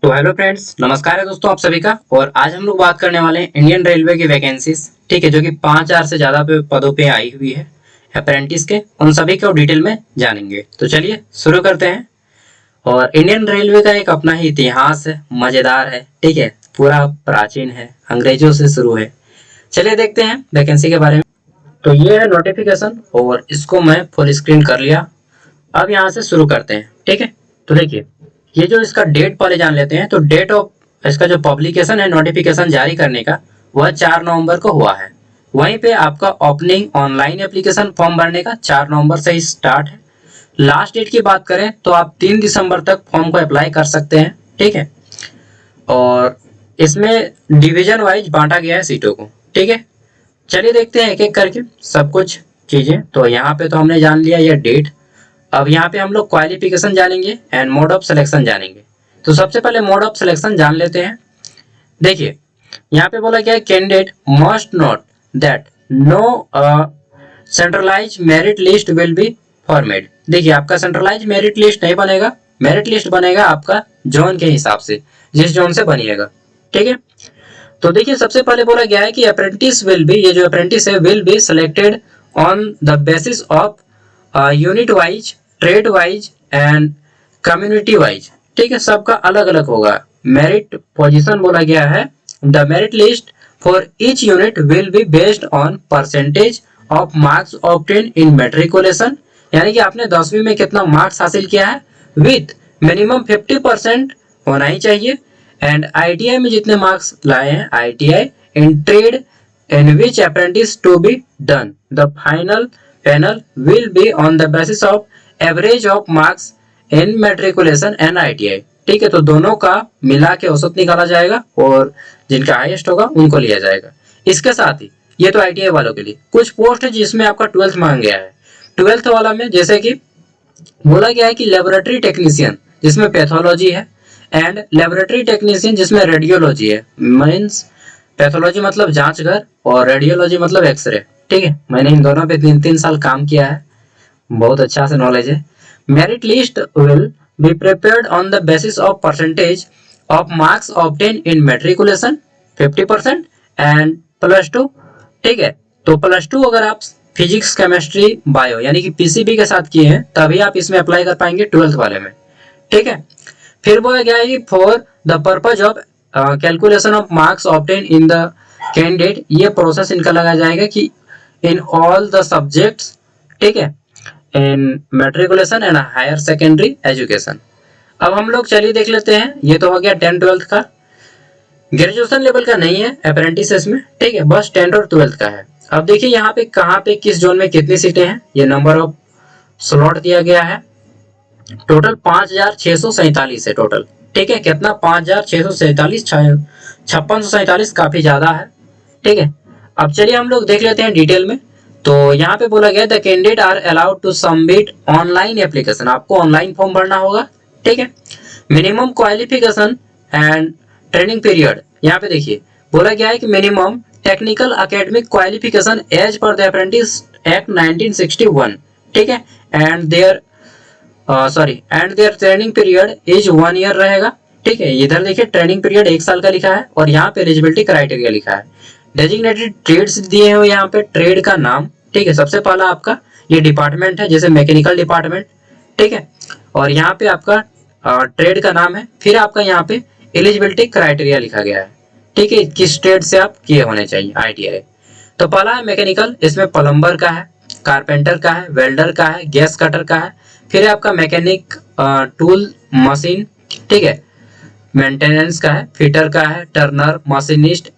तो hello friends, नमस्कार है दोस्तों आप सभी का। और आज हम लोग बात करने वाले हैं इंडियन रेलवे की वैकेंसीज, ठीक है, जो कि 5000 से ज्यादा पदों पे आई हुई है अप्रेंटिस के। उन सभी को डिटेल में जानेंगे। तो चलिए शुरू करते हैं। और इंडियन रेलवे का एक अपना ही इतिहास है, मजेदार है, ठीक है, पूरा प्राचीन है, अंग्रेजों से शुरू है। चलिए देखते हैं वैकेंसी के बारे में। तो ये है नोटिफिकेशन और इसको मैं फुल स्क्रीन कर लिया। अब यहाँ से शुरू करते हैं, ठीक है। तो देखिए, ये जो इसका डेट पहले जान लेते हैं। तो डेट ऑफ इसका जो पब्लिकेशन है, नोटिफिकेशन जारी करने का, वह 4 नवंबर को हुआ है। वहीं पे आपका ओपनिंग ऑनलाइन एप्लीकेशन फॉर्म भरने का 4 नवंबर से ही स्टार्ट है। लास्ट डेट की बात करें तो आप 3 दिसंबर तक फॉर्म को अप्लाई कर सकते हैं, ठीक है। और इसमें डिवीजन वाइज बांटा गया है सीटों को, ठीक है। चलिए देखते हैं एक एक करके सब कुछ चीजें। तो यहाँ पे तो हमने जान लिया ये डेट। अब यहाँ पे हम लोग क्वालिफिकेशन जानेंगे एंड मोड ऑफ सिलेक्शन जानेंगे। तो सबसे पहले मोड ऑफ सिलेक्शन जान लेते हैं। देखिए, यहाँ पे बोला गया है candidate must note that no centralize merit list will be formed. देखिए, आपका सेंट्रलाइज मेरिट लिस्ट नहीं बनेगा, मेरिट लिस्ट बनेगा आपका जोन के हिसाब से, जिस जोन से बनिएगा, ठीक है। तो देखिए, सबसे पहले बोला गया है कि अप्रेंटिस विल बी, ये जो अप्रेंटिस है, will be selected on the basis of unit wise, trade wise and community wise, ठीक है। सबका अलग अलग होगा। मेरिट पोजीशन बोला गया है, the merit list for each unit will be based on percentage of marks obtain in matriculation, यानी कि आपने 10वीं में कितना मार्क्स हासिल किया है, विथ मिनिमम 50% होना ही चाहिए। एंड आईटीआई में जितने मार्क्स लाए हैं, ITI in trade in which apprentice to be done, the final panel will be on the basis of average of marks in matriculation and ITI, ठीक है। तो दोनों का मिला के औसत निकाला जाएगा और जिनका हाईएस्ट होगा उनको लिया जाएगा। इसके साथ ही ये तो आईटीआई वालों के लिए कुछ पोस्ट है जिसमें आपका 12th मांग गया है। 12th वाला में जैसे कि बोला गया है कि लेबोरेटरी टेक्नीशियन जिसमें पैथोलॉजी है, एंड लेबोरेटरी टेक्नीशियन जिसमें रेडियोलॉजी है। मीन्स पैथोलॉजी मतलब जांच घर और रेडियोलॉजी मतलब एक्सरे, ठीक है। मैंने इन दोनों पे 3-3 साल काम किया है, बहुत अच्छा से नॉलेज है। Merit list will be prepared on the basis of percentage of marks obtain in matriculation 50% and +2, ठीक है। तो +2 अगर आप फिजिक्स केमिस्ट्री बायो यानी कि पीसीबी के साथ किए हैं तभी आप इसमें अप्लाई कर पाएंगे 12th वाले में, ठीक है। फिर बोला गया है कि for the purpose of calculation of marks obtain in the candidate, ये प्रोसेस इनका लगाया जाएगा कि इन ऑल द सब्जेक्ट्स, ठीक है, in matriculation and higher secondary education. अब हम लोग चलिए देख लेते हैं। ये तो हो गया 10-12th का। ग्रेजुएशन लेवल का नहीं है अप्रेंटिस में, ठीक है, बस 10th और 12th का है। अब देखिए यहाँ पे कहाँ पे किस जोन में कितनी सीटें हैं, ये नंबर ऑफ स्लॉट दिया गया है। टोटल 5647 है टोटल, ठीक है। कितना 5647, 5647 काफी ज्यादा है, ठीक है। अब चलिए हम लोग देख लेते हैं डिटेल में। तो यहाँ पे बोला गया the candidate are allowed to submit online application, आपको ऑनलाइन फॉर्म भरना होगा, ठीक है। Minimum qualification and training period, यहाँ पे देखिए बोला गया है कि minimum technical academic qualification as per the apprentice act 1961, ठीक है। And their training period is 1 year रहेगा, ठीक है। इधर देखिए ट्रेनिंग पीरियड 1 साल का लिखा है और यहाँ पे एलिजिबिलिटी क्राइटेरिया लिखा है। डेजिग्नेटेड ट्रेड्स दिए हुए यहाँ पे, ट्रेड का नाम, ठीक है। सबसे पहला आपका ये डिपार्टमेंट है, जैसे मैकेनिकल डिपार्टमेंट, ठीक है। और यहाँ पे आपका ट्रेड का नाम है। फिर आपका यहाँ पे एलिजिबिलिटी क्राइटेरिया लिखा गया है, ठीक है, किस ट्रेड से आप किए होने चाहिए आईटीआई। तो पहला है मैकेनिकल, इसमें प्लम्बर का है, कारपेंटर का है, वेल्डर का है, गैस कटर का है। फिर आपका मैकेनिक टूल मशीन, ठीक है, मेंटेनेंस का है, फिटर का है, टर्नर, मशीनिस्ट।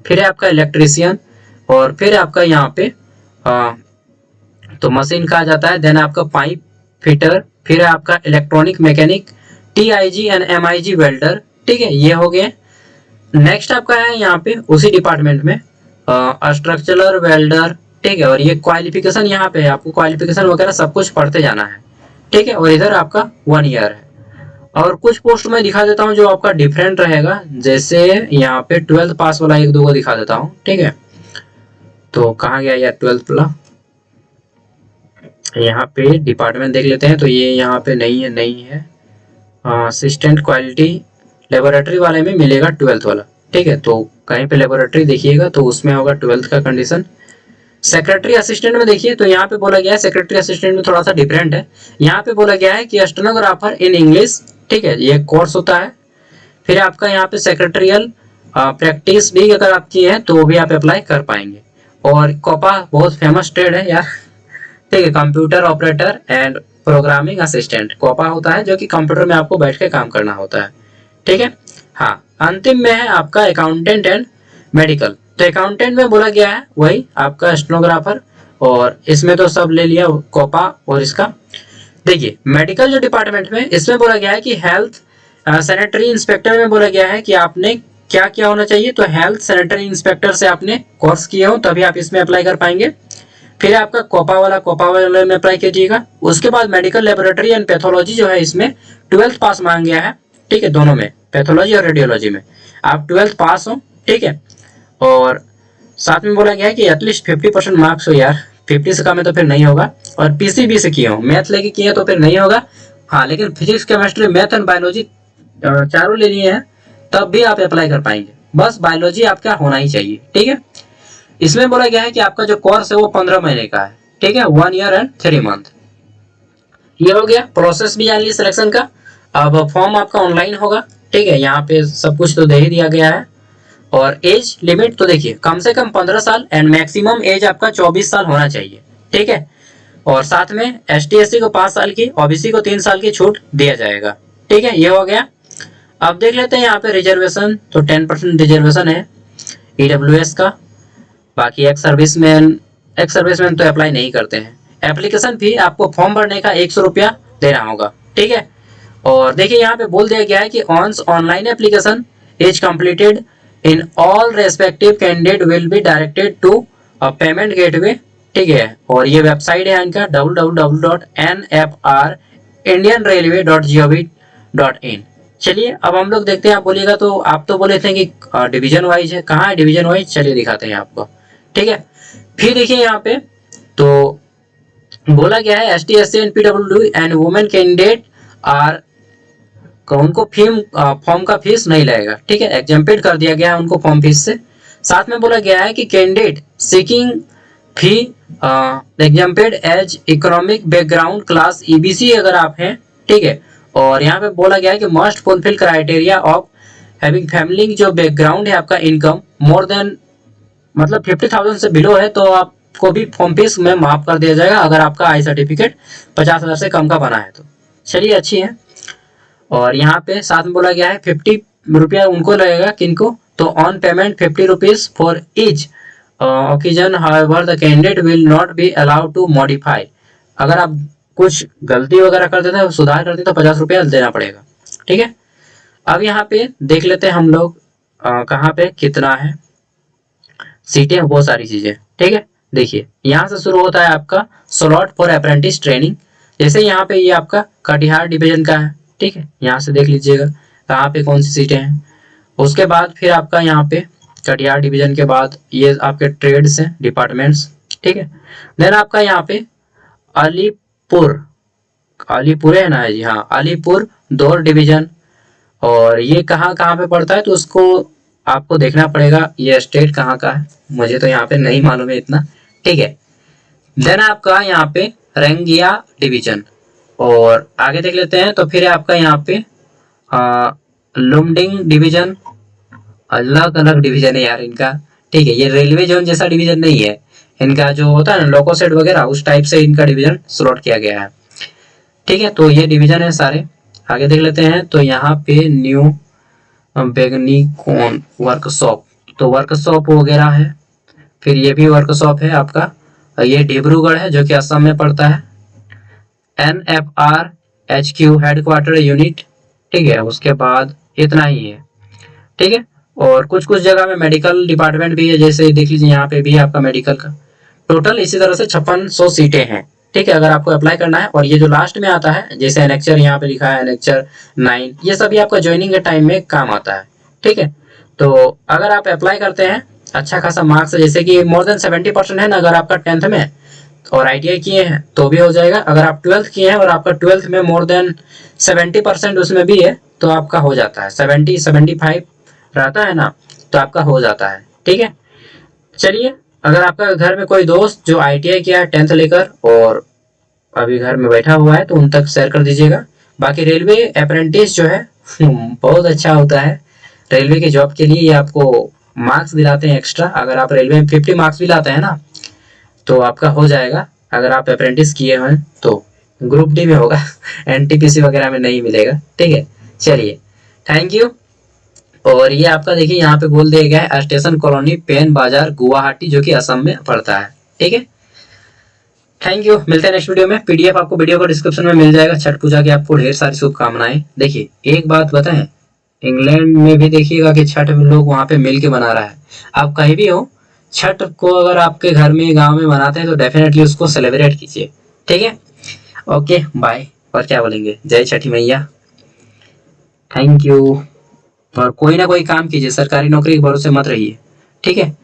फिर है आपका इलेक्ट्रीशियन और फिर आपका यहाँ पे तो मशीन कहा जाता है। देन आपका पाइप फिटर, फिर है आपका electronic mechanic, TIG and MIG welder, ठीक है, ये हो गए। नेक्स्ट आपका है यहाँ पे उसी डिपार्टमेंट में स्ट्रक्चरल वेल्डर, ठीक है। और ये क्वालिफिकेशन यहाँ पे है, आपको क्वालिफिकेशन वगैरह सब कुछ पढ़ते जाना है, ठीक है। और इधर आपका 1 ईयर है। और कुछ पोस्ट में दिखा देता हूँ जो आपका डिफरेंट रहेगा, जैसे यहाँ पे 12th पास वाला 1-2 को दिखा देता हूँ, ठीक है। तो कहाँ गया यार 12th वाला, यहाँ पे डिपार्टमेंट देख लेते हैं। तो ये यहाँ पे नहीं है, असिस्टेंट क्वालिटी लेबोरेटरी वाले में मिलेगा 12th वाला, ठीक है। तो कहीं पे लेबोरेटरी देखिएगा तो उसमें होगा 12th का कंडीशन। सेक्रेटरी असिस्टेंट में देखिए तो यहाँ पे बोला गया है, सेक्रेटरी असिस्टेंट में थोड़ा सा डिफरेंट है। यहाँ पे बोला गया है कि स्टेनोग्राफर इन इंग्लिश, ठीक है, ये कोर्स होता है। फिर आपका यहाँ पे सेक्रेटरियल प्रैक्टिस भी अगर आप किए हैं तो वो भी आप अप्लाई कर पाएंगे। और कोपा बहुत फेमस ट्रेड है यार, ठीक है, computer operator and programming assistant COPA होता है, जो कि कंप्यूटर में आपको बैठ के काम करना होता है, ठीक है। हाँ, अंतिम में है आपका अकाउंटेंट एंड मेडिकल। तो अकाउंटेंट में बोला गया है वही आपका स्टेनोग्राफर, और इसमें तो सब ले लिया कोपा। और इसका देखिए मेडिकल जो डिपार्टमेंट में, इसमें बोला गया है कि हेल्थ सैनिटरी इंस्पेक्टर में बोला गया है कि आपने क्या क्या होना चाहिए। तो हेल्थ सैनिटरी इंस्पेक्टर से आपने कोर्स किए हो तभी आप इसमें अप्लाई कर पाएंगे। फिर आपका कोपा वाले में अप्लाई कीजिएगा। उसके बाद मेडिकल लेबोरेटरी एंड पैथोलॉजी जो है इसमें 12th पास मांग गया है, ठीक है, दोनों में, पैथोलॉजी और रेडियोलॉजी में आप 12th पास हो, ठीक है। और साथ में बोला गया है कि एटलीस्ट 50% मार्क्स हो यार, 50 से कम है तो फिर नहीं होगा। और पीसीबी से किए हो, मैथ लेके किए तो फिर नहीं होगा। हाँ, लेकिन physics chemistry math and biology चारों ले लिए हैं तब भी आप अप्लाई कर पाएंगे। बस बायोलॉजी आपका होना ही चाहिए, ठीक है। इसमें बोला गया है कि आपका जो कोर्स है वो 15 महीने का है, ठीक है, 1 ईयर एंड 3 मंथ। ये हो गया। प्रोसेस भी जान ली सिलेक्शन का। अब फॉर्म आपका ऑनलाइन होगा, ठीक है, यहाँ पे सब कुछ तो दे ही दिया गया है। और एज लिमिट तो देखिए कम से कम 15 साल एंड मैक्सिमम एज आपका 24 साल होना चाहिए, ठीक है। और साथ में ST/SC को 5 साल की, OBC को 3 साल की छूट दिया जाएगा, ठीक है। ये हो गया। अब देख लेते हैं यहाँ पे रिजर्वेशन, तो 10% रिजर्वेशन है EWS का। बाकी एक्स सर्विसमैन तो अप्लाई नहीं करते हैं। एप्लीकेशन फी आपको फॉर्म भरने का 100 रुपया देना होगा, ठीक है। और देखिए यहाँ पे बोल दिया गया है कि once online application is completed in all respective candidate will be directed to payment gateway, ठीक है। और ये वेबसाइट है इनका www.nfrindianrailway.gov.in। चलिए अब हम लोग देखते हैं। आप बोलिएगा तो आप तो बोले थे कि डिवीजन वाइज है, कहाँ है डिवीजन वाइज, चलिए दिखाते हैं आपको, ठीक है। फिर देखिए यहाँ पे तो बोला गया है ST/SC and PWD and women candidate are, उनको फॉर्म का फीस नहीं लगेगा, ठीक है, एग्जेम्प्टेड कर दिया गया है उनको फॉर्म फीस से। साथ में बोला गया है कि candidate seeking fee exempted as economic background class EBC अगर आप हैं, ठीक है। और यहाँ पे बोला गया है कि must fulfil criteria of having family, जो बैकग्राउंड है आपका इनकम मोर देन मतलब 50,000 से बिलो है तो आपको भी फॉर्म फीस में माफ कर दिया जाएगा अगर आपका आई सर्टिफिकेट 50,000 से कम का बना है तो। चलिए अच्छी है। और यहाँ पे साथ में बोला गया है 50 रुपया उनको लगेगा, किनको, तो on payment 50 rupees for each occasion, however the candidate will not be allowed to modify. अगर आप कुछ गलती वगैरह कर देते हैं, सुधार करते तो 50 रुपया देना पड़ेगा, ठीक है। अब यहाँ पे देख लेते हैं हम लोग कहाँ पे कितना है सीटें, बहुत सारी चीजें, ठीक है। देखिए यहाँ से शुरू होता है आपका स्लॉट फॉर अप्रेंटिस ट्रेनिंग। जैसे यहाँ पे ये आपका कटिहार डिवीजन का है, ठीक है, यहाँ से देख लीजिएगा कहाँ पे कौन सी सीटें हैं। उसके बाद फिर आपका यहाँ पे कटिहार डिवीजन के बाद ये आपके ट्रेड्स हैं, डिपार्टमेंट्स, ठीक है। देन आपका यहाँ पे अलीपुर है ना जी, हाँ, अलीपुर दौर डिवीजन। और ये कहाँ कहाँ पे पड़ता है तो उसको आपको देखना पड़ेगा, ये स्टेट कहाँ का है, मुझे तो यहाँ पे नहीं मालूम है इतना, ठीक है। देन आपका यहाँ पे रंगिया डिवीजन। और आगे देख लेते हैं तो फिर आपका यहाँ पे लुमडिंग डिवीजन, अलग अलग डिवीजन है यार इनका, ठीक है। ये रेलवे जोन जैसा डिवीजन नहीं है इनका, जो होता है ना लोको सेट वगैरह, उस टाइप से इनका डिवीजन स्लॉट किया गया है, ठीक है। तो ये डिवीजन है सारे। आगे देख लेते हैं तो यहाँ पे न्यू बेगनीकोन वर्कशॉप, तो वर्कशॉप वगैरह है। फिर ये भी वर्कशॉप है आपका, ये डिब्रूगढ़ है जो कि असम में पड़ता है। NFR-HQ हेडक्वार्टर यूनिट, ठीक है। उसके बाद इतना ही है, ठीक है। और कुछ कुछ जगह में मेडिकल डिपार्टमेंट भी है, जैसे देख लीजिए यहाँ पे भी आपका मेडिकल का। टोटल इसी तरह से 5600 सीटें हैं, ठीक है, अगर आपको अप्लाई करना है। और ये जो लास्ट में आता है जैसे एनेक्चर यहाँ पे लिखा है एनेक्चर 9, ये सभी आपका ज्वाइनिंग के टाइम में काम आता है, ठीक है। तो अगर आप अप्लाई करते हैं अच्छा खासा मार्क्स, जैसे कि मोर देन 70% है ना अगर आपका 10th में, और ITI किए हैं तो भी हो जाएगा। अगर आप 12th किए हैं और आपका 12th में मोर देन 70% उसमें भी है तो आपका हो जाता है, 70-75 रहता है ना, तो आपका हो जाता है। ठीक है, चलिए, अगर आपका घर में कोई दोस्त जो ITI किया है 10th लेकर और अभी घर में बैठा हुआ है तो उन तक शेयर कर दीजिएगा। बाकी रेलवे अप्रेंटिस जो है बहुत अच्छा होता है रेलवे के जॉब के लिए। ये आपको मार्क्स दिलाते हैं एक्स्ट्रा। अगर आप रेलवे में 50 मार्क्स भी लाते हैं ना तो आपका हो जाएगा। अगर आप अप्रेंटिस किए हैं तो ग्रुप डी में होगा NTPC वगैरह में नहीं मिलेगा। ठीक है, चलिए, थैंक यू। और ये आपका देखिए यहाँ पे बोल दिया गया है स्टेशन कॉलोनी पेन बाजार गुवाहाटी, जो कि असम में पड़ता है। ठीक है, थैंक यू। मिलते हैं नेक्स्ट वीडियो में। PDF आपको वीडियो को डिस्क्रिप्शन में मिल जाएगा। छठ पूजा की आपको ढेर सारी शुभकामनाएं। देखिए एक बात बताएं, इंग्लैंड में भी देखिएगा कि छठ में लोग वहां पे मिल के मना रहा है। आप कहीं भी हो, छठ को अगर आपके घर में गांव में मनाते हैं तो डेफिनेटली उसको सेलिब्रेट कीजिए। ठीक है, ओके बाय। और क्या बोलेंगे, जय छठी मैया, थैंक यू। और कोई ना कोई काम कीजिए, सरकारी नौकरी के भरोसे मत रहिए। ठीक है।